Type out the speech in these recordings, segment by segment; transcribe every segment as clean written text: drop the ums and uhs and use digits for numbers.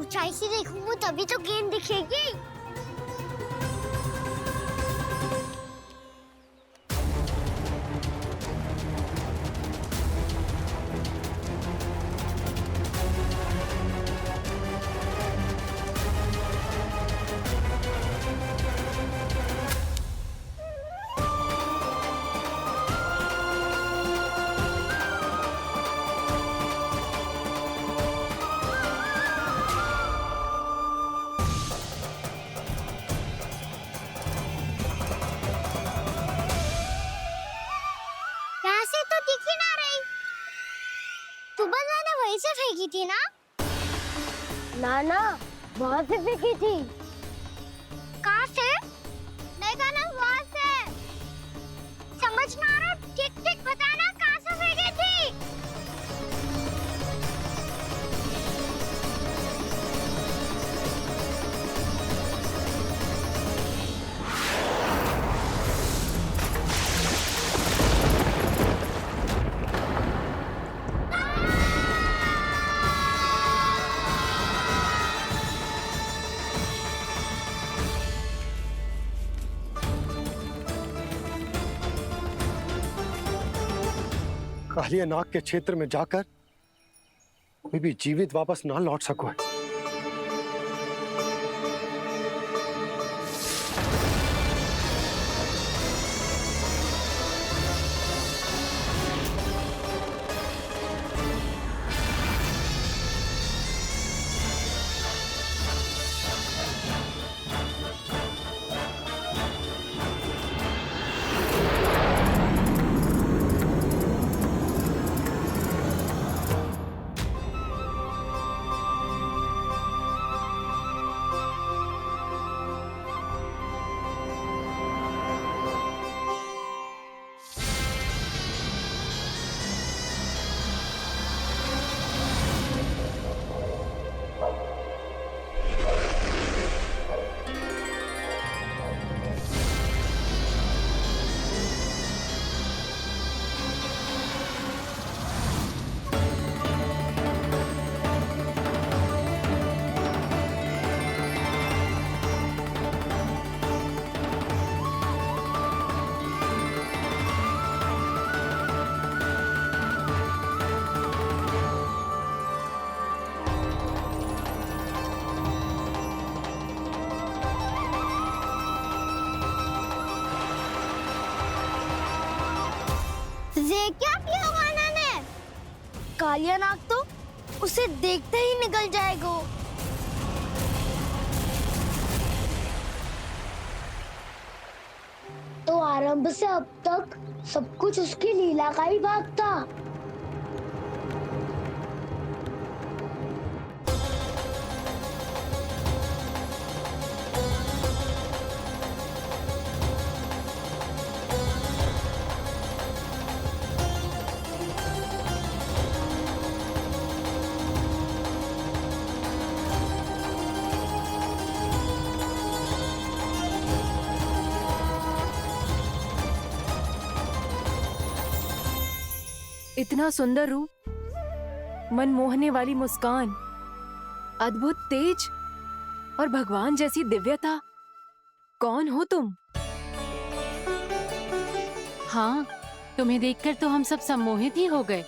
ऊंचाई से देखूंगा तभी तो गेंद दिखेगी। सुबह मैंने वहीं से फेंकी थी ना? ना वहाँ से फेंकी थी। कहाँ से? देखा ना वहाँ से। समझ ना आ रहा, ठीक ठीक बताना कहाँ से फेंकी थी? कालिया नाग के क्षेत्र में जाकर कोई भी जीवित वापस ना लौट सको। ये क्या किया वाना ने? कालिया नाग तो उसे देखते ही निकल जाएगा। तो आरंभ से अब तक सब कुछ उसकी लीला का ही भाग था। इतना सुंदर रूप, मन मोहने वाली मुस्कान, अद्भुत तेज और भगवान जैसी दिव्यता। कौन हो तुम? हाँ, तुम्हें देखकर तो हम सब सम्मोहित ही हो गए।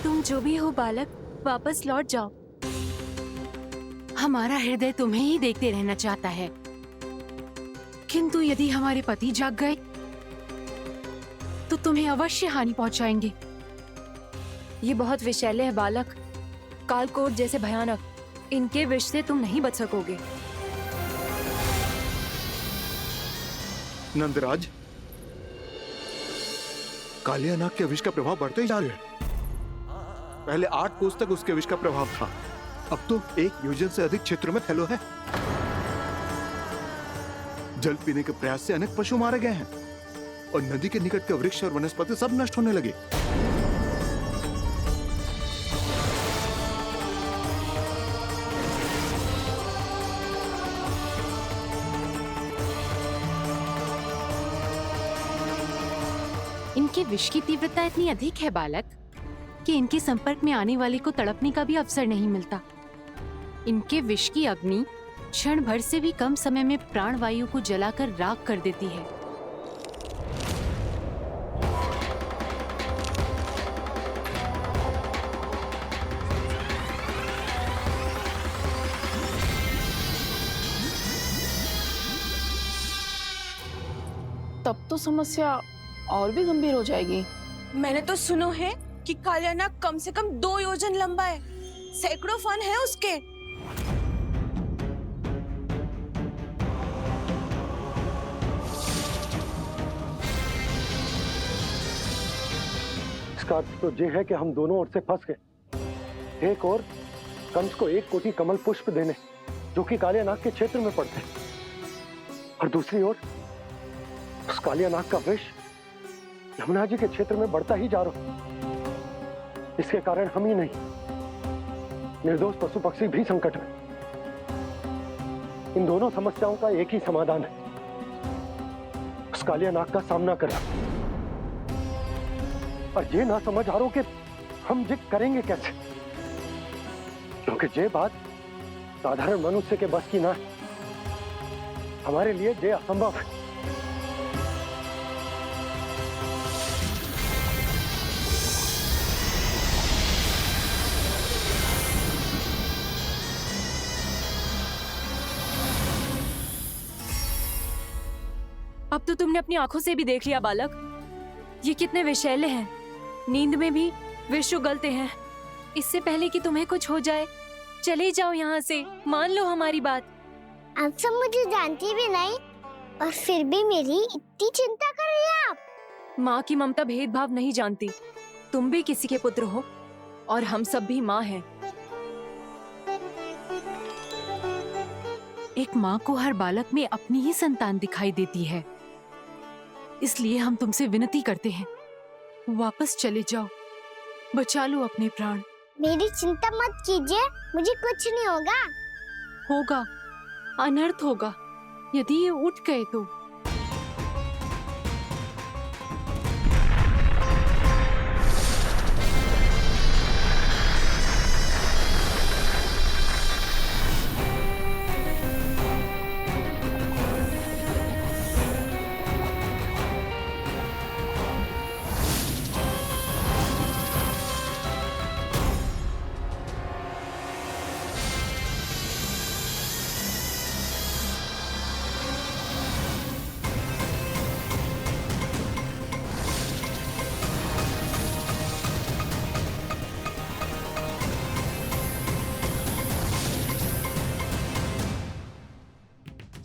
तुम जो भी हो बालक, वापस लौट जाओ। हमारा हृदय तुम्हें ही देखते रहना चाहता है, किंतु यदि हमारे पति जाग गए तो तुम्हें अवश्य हानि पहुंचाएंगे। ये बहुत विषैले है बालक, कालकोट जैसे भयानक। इनके विष से तुम नहीं बच सकोगे। नंदराज, कालिया नाग के विष का प्रभाव बढ़ते ही जा रहा है। पहले 8 कोस तक उसके विष का प्रभाव था, अब तो 1 योजन से अधिक क्षेत्रों में फैलो है। जल पीने के प्रयास से अनेक पशु मारे गए हैं और नदी के निकट के वृक्ष और वनस्पति सब नष्ट होने लगे। इनके विष की तीव्रता इतनी अधिक है बालक कि इनके संपर्क में आने वाले को तड़पने का भी अवसर नहीं मिलता। इनके विष की अग्नि क्षण भर से भी कम समय में प्राणवायु को जलाकर राख कर देती है। तब तो समस्या और भी गंभीर हो जाएगी। मैंने तो सुनो है कि कालिया नाग कम से कम 2 योजन लंबा है, सैकड़ों फन है उसके। इसका अर्थ तो ये है कि हम दोनों ओर से फंस गए। एक और कंस को 1 कोटि कमल पुष्प देने जो कि कालिया नाग के क्षेत्र में पड़ते हैं, और दूसरी ओर उस कालिया नाग का विष यमुना जी के क्षेत्र में बढ़ता ही जा रहा। इसके कारण हम ही नहीं, निर्दोष पशु पक्षी भी संकट में। इन दोनों समस्याओं का एक ही समाधान है, उस कालिया नाग का सामना करना। और ये ना समझ आ रहा कि हम ये करेंगे कैसे, क्योंकि ये बात साधारण मनुष्य के बस की ना है। हमारे लिए ये असंभव है। अब तो तुमने अपनी आंखों से भी देख लिया बालक, ये कितने विषैले हैं। नींद में भी विष उगलते हैं। इससे पहले कि तुम्हें कुछ हो जाए, चले जाओ यहाँ से, मान लो हमारी बात। आप सब मुझे जानती भी नहीं और फिर भी मेरी इतनी चिंता कर रही हैं आप। माँ की ममता भेदभाव नहीं जानती। तुम भी किसी के पुत्र हो और हम सब भी माँ हैं। एक माँ को हर बालक में अपनी ही संतान दिखाई देती है, इसलिए हम तुमसे विनती करते हैं, वापस चले जाओ, बचा लो अपने प्राण। मेरी चिंता मत कीजिए, मुझे कुछ नहीं होगा। होगा, अनर्थ होगा यदि ये उठ गए तो।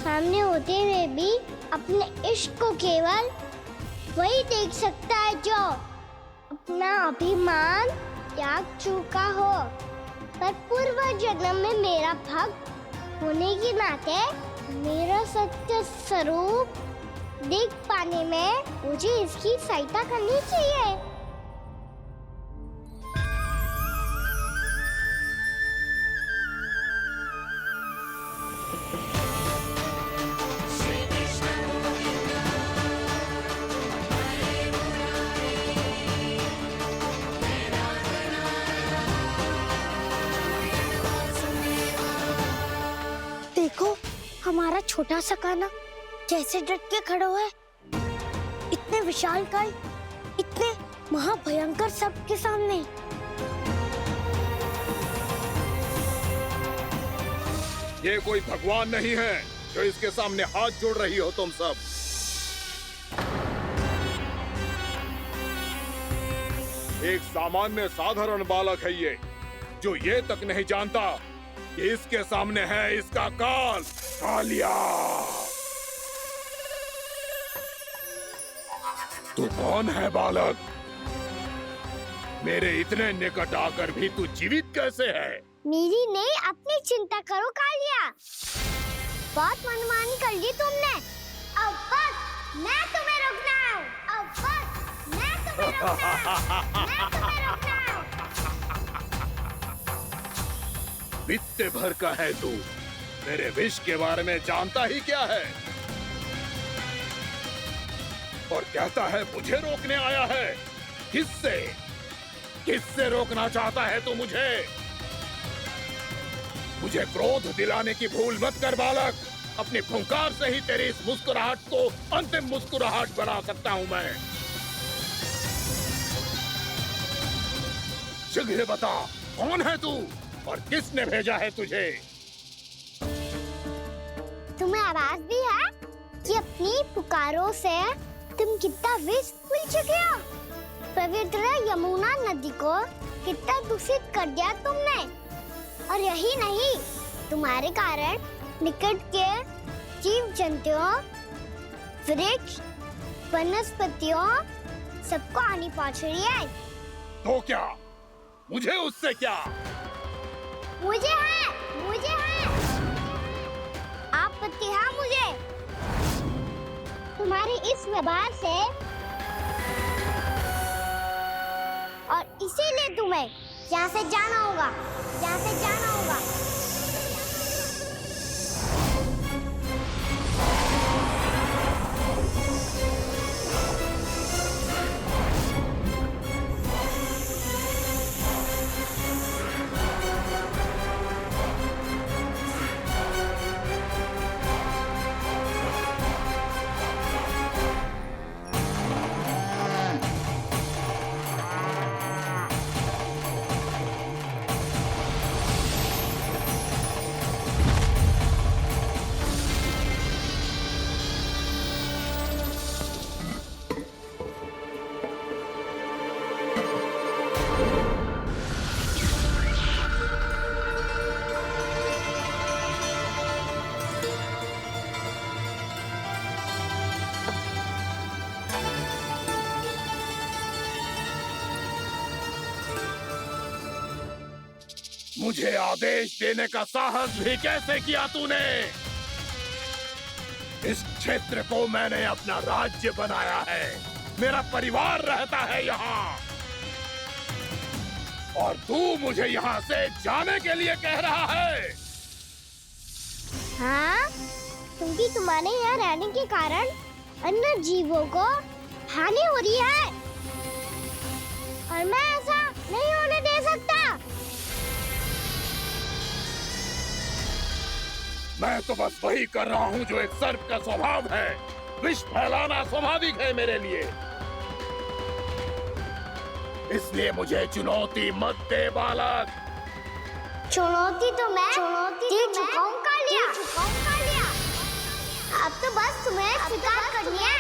सामने होते हुए भी अपने इश्क को केवल वही देख सकता है जो अपना अभिमान त्याग चुका हो। पर पूर्व जन्म में मेरा भक्त होने के नाते मेरा सत्य स्वरूप देख पाने में मुझे इसकी सहायता करनी चाहिए। देखो हमारा छोटा सा कान्हा कैसे डट के खड़ा हुआ है, इतने विशालकाय, इतने महाभयंकर सबके सामने। ये कोई भगवान नहीं है जो इसके सामने हाथ जोड़ रही हो तुम सब। एक सामान्य साधारण बालक है ये, जो ये तक नहीं जानता कि इसके सामने है इसका काल, कालिया। तू कौन है बालक? मेरे इतने निकट आकर भी तू जीवित कैसे है? मेरी नहीं, अपनी चिंता करो कालिया। बहुत मनमानी कर ली तुमने। अब बस मैं तुम्हें रोकना हूँ। अब बस मैं तुम्हें रोकना हूँ। मैं तुम्हें रोकना हूँ। बित्ते भर का है तू, मेरे विष के बारे में जानता ही क्या है? और कहता है मुझे रोकने आया है। किससे? किससे रोकना चाहता है तू मुझे? मुझे क्रोध दिलाने की भूल मत कर बालक। अपनी फुंकार से ही तेरी इस मुस्कुराहट को अंतिम मुस्कुराहट बना सकता हूं मैं। शीघ्र बता, कौन है तू और किसने भेजा है तुझे? तुम्हें आवाज भी है कि अपनी पुकारों से तुम कितना विष भूल चुके हो। पवित्र यमुना नदी को कितना दूषित कर दिया तुमने। और यही नहीं, तुम्हारे कारण निकट के जीव जंतुओं, वृक्ष, वनस्पतियों सबको हानि पहुंच रही है। तो क्या? मुझे उससे क्या? मुझे है आपत्ति है मुझे तुम्हारी इस व्यवहार से, और इसीलिए तुम्हें यहाँ से जाना होगा। मुझे आदेश देने का साहस भी कैसे किया तूने? इस क्षेत्र को मैंने अपना राज्य बनाया है। मेरा परिवार रहता है यहाँ, और तू मुझे यहाँ से जाने के लिए कह रहा है? हाँ, क्योंकि तुम्हारे यहाँ रहने के कारण अन्य जीवों को हानि हो रही है, और मैं ऐसा नहीं होने दे सकता। मैं तो बस वही कर रहा हूँ जो एक सर्प का स्वभाव है। विष फैलाना स्वाभाविक है मेरे लिए। इसलिए मुझे चुनौती मत दे बालक। चुनौती तो मैं दे चुका हूँ कालिया। अब तो बस तुम्हें स्वीकार करनी है।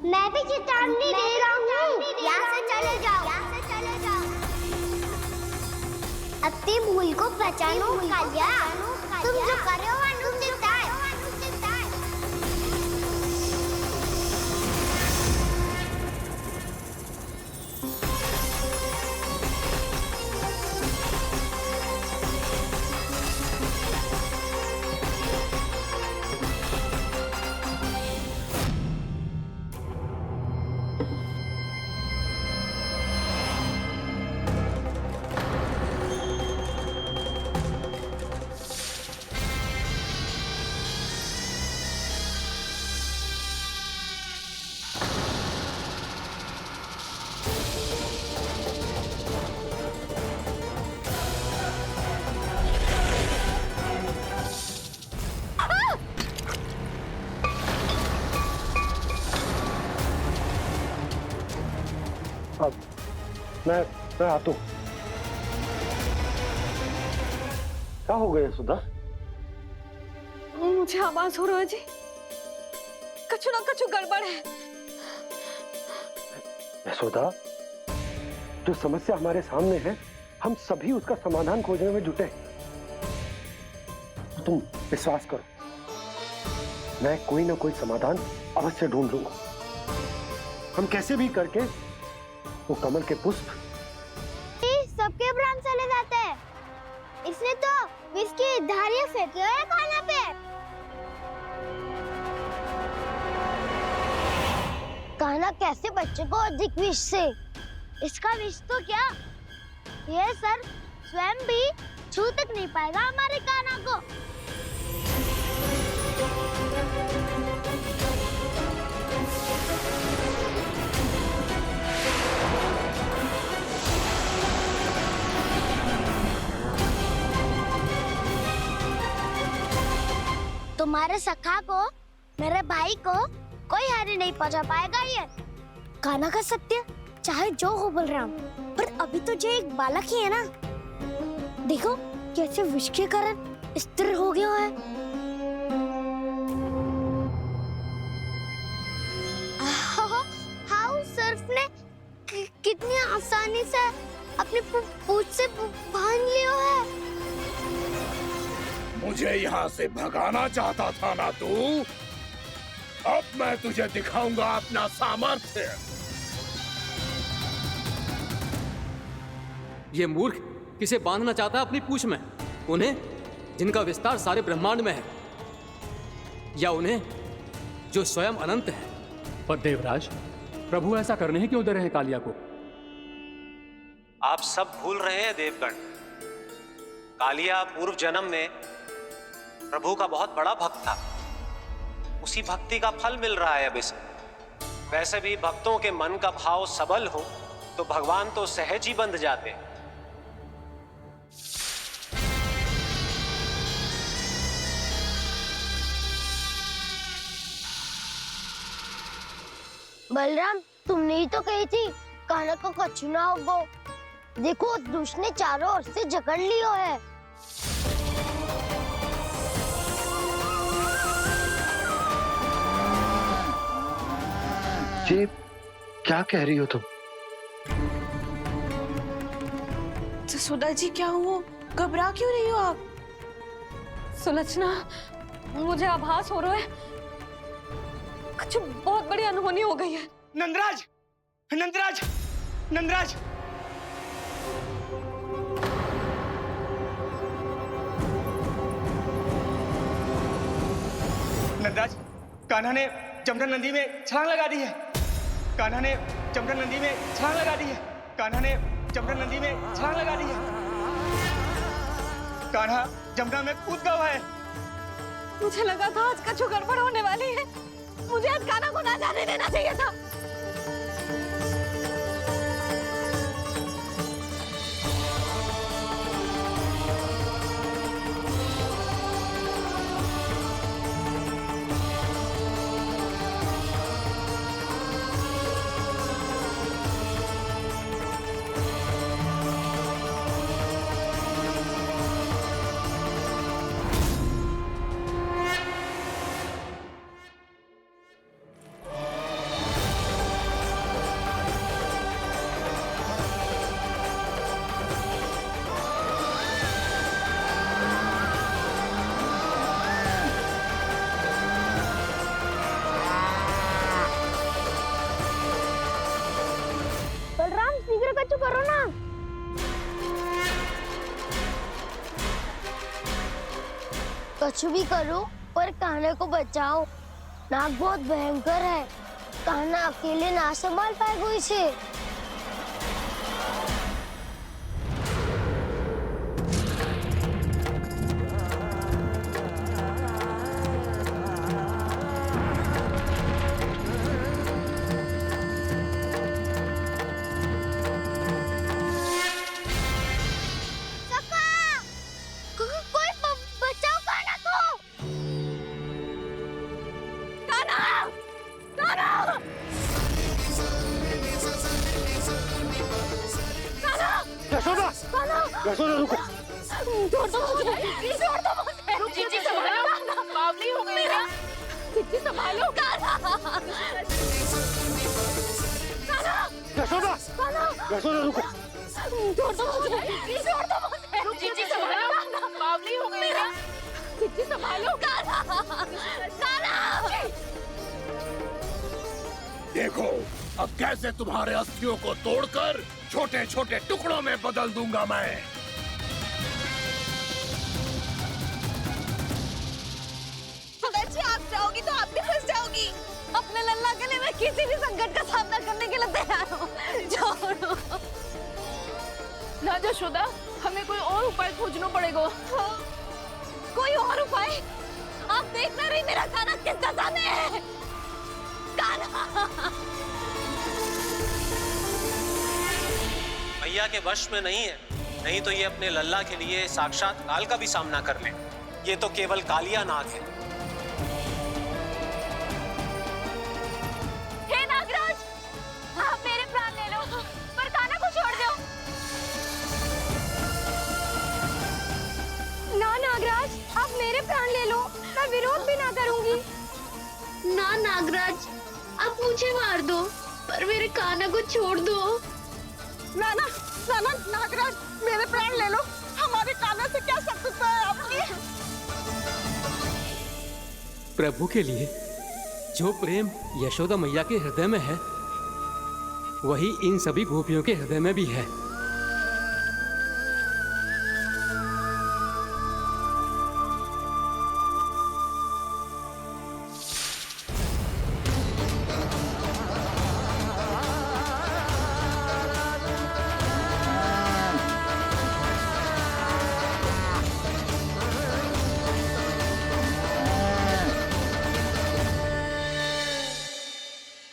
मैं भी चेतावनी दे रहा हूँ, यहाँ से चले जाओ। अपनी भूल को पहचानो कालिया। तुम जो कर रहे हो अनुचित है। अब मैं आता हूँ। क्या हो गया सुधा? मुझे आभास हो रहा है जी, कछु ना कछु गड़बड़ है। यशोदा, जो समस्या हमारे सामने है, हम सभी उसका समाधान खोजने में जुटे हैं। तो तुम विश्वास करो, मैं कोई ना कोई समाधान अवश्य ढूंढ लूंगा। हम कैसे भी करके वो कमल के पुष्प सबके प्राण चले जाते हैं। इसने तो विष की धारियां फेंकी है खाना पे। कान्हा कैसे बच्चे को अधिक विष से? इसका विष तो क्या, ये सर स्वयं भी छू तक नहीं पाएगा हमारे कान्हा को। तुम्हारे सखा को, मेरे भाई को कोई हानि नहीं पहुंचा पाएगा ये। कान्हा का सत्य चाहे जो हो बलराम, पर अभी तो जो एक बालक ही है ना। देखो कैसे विष के कारण स्थिर हो गया है। हाउ सर्फ ने कितनी आसानी से अपनी पूंछ से बांध लिया है। मुझे यहाँ से भगाना चाहता था ना तू? अब मैं तुझे दिखाऊंगा अपना सामर्थ्य। ये मूर्ख किसे बांधना चाहता है अपनी पूंछ में? उन्हें जिनका विस्तार सारे ब्रह्मांड में है, या उन्हें जो स्वयं अनंत है? पर देवराज, प्रभु ऐसा करने ही क्यों दे रहे हैं कालिया को? आप सब भूल रहे हैं देवगण। कालिया पूर्व जन्म में प्रभु का बहुत बड़ा भक्त था। उसी भक्ति का फल मिल रहा है अब इसे। वैसे भी भक्तों के मन का भाव सबल हो तो भगवान तो सहज ही बंध जाते हैं। बलराम, तुमने ही तो कही थी कान्हा को कछु ना होगो। देखो उस दुष्ट ने चारों ओर से जकड़ लियो है। ये क्या कह रही हो तुम? जसोदा जी, क्या हुआ? घबरा क्यों रही हो आप? सुलक्षणा, मुझे आभास हो रहा है कुछ बहुत बड़ी अनहोनी हो गई है। नंदराज, नंदराज, नंदराज! नंदराज, कान्हा ने जमुना नदी में छलांग लगा दी है। कान्हा ने जमुना नदी में छलांग लगा दी है। कान्हा ने जमुना नदी में छलांग लगा दी है। कान्हा जमुना में कूद गया है। मुझे लगा था आज कछु गड़बड़ होने वाली है। मुझे आज कान्हा को ना जाने देना चाहिए था। कछु करो ना। कछु भी करो पर कान्हा को बचाओ। नाग बहुत भयंकर है। कान्हा अकेले ना संभाल पाएगा इसे। यशोदा रुको। छोड़ दो मुझे। छोड़ दो मुझे। जी जी, संभालो। बावली हो गई क्या? कितनी संभालो। यशोदा, यशोदा रुको। जीजी संभालो, बावली हो गई क्या? कितनी संभालो। देखो अब कैसे तुम्हारे अस्थियों को तोड़कर छोटे छोटे टुकड़ों में बदल दूंगा मैं। सुदर्शी, आप जाओगी तो आप भी फंस जाओगी। अपने लल्ला के लिए मैं किसी भी संकट का सामना करने के लिए तैयार हूँ। छोड़ो ना यशोदा, हमें कोई और उपाय खोजना पड़ेगा। कोई और उपाय? आप देख ना रही मेरा कान्हा किस दशा में है। कान्हा मैया के वश में नहीं है, नहीं तो ये अपने लल्ला के लिए साक्षात काल का भी सामना कर ले। ये तो केवल कालिया नाग है। हे नागराज, आप मेरे प्राण ले लो, पर कान्हा को छोड़ दो। ना नागराज, आप मेरे प्राण ले लो, मैं विरोध भी ना करूंगी। ना नागराज, आप मुझे मार दो, पर मेरे कान्हा को छोड़ दो। नाना, नाना, नागराज, मेरे प्राण ले लो। हमारे कान्हा से क्या शत्रुता है आपकी? प्रभु के लिए जो प्रेम यशोदा मैया के हृदय में है, वही इन सभी गोपियों के हृदय में भी है।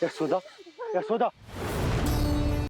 यशोदा, यशोदा,